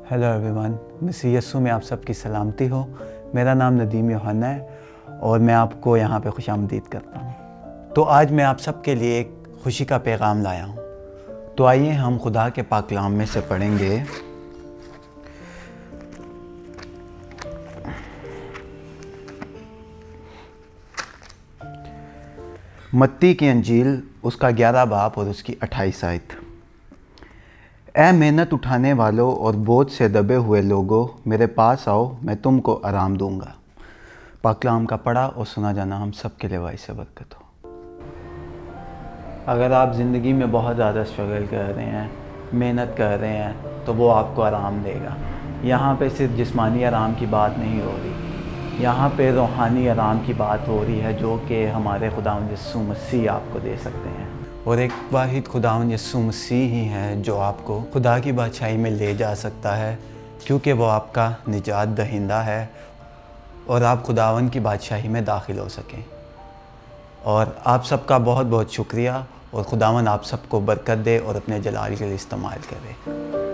Hello everyone, मसीह यीशु में आप सबकी सलामती हो। मेरा नाम नदीम यूहन्ना है और मैं आपको यहाँ पे खुशामदीद करता हूँ। तो आज मैं आप सबके लिए एक खुशी का पैगाम लाया हूँ। तो आइए हम खुदा के पाक कलाम में से पढ़ेंगे। मत्ती की अंजील उसका 11 बाब और उसकी 28 आयत। ऐ मेहनत उठाने वालों और बोझ से दबे हुए लोगों, मेरे पास आओ, मैं तुमको आराम दूंगा। पाक कलाम का पढ़ा और सुना जाना हम सब के लिए वाइस बरकत हो। अगर आप ज़िंदगी में बहुत ज़्यादा स्ट्रगल कर रहे हैं, मेहनत कर रहे हैं, तो वो आपको आराम देगा। यहाँ पे सिर्फ जिस्मानी आराम की बात नहीं हो रही, यहाँ पे रूहानी आराम की बात हो रही है, जो कि हमारे खुदावंद यीशु मसीह आपको दे सकते हैं। और एक वाहिद खुदावंद यीशु मसीह ही है जो आपको खुदा की बादशाही में ले जा सकता है, क्योंकि वो आपका निजात दहिंदा है और आप खुदावंद की बादशाही में दाखिल हो सकें। और आप सबका बहुत बहुत शुक्रिया और खुदावंद आप सबको बरकत दे और अपने जलाल के लिए इस्तेमाल करे।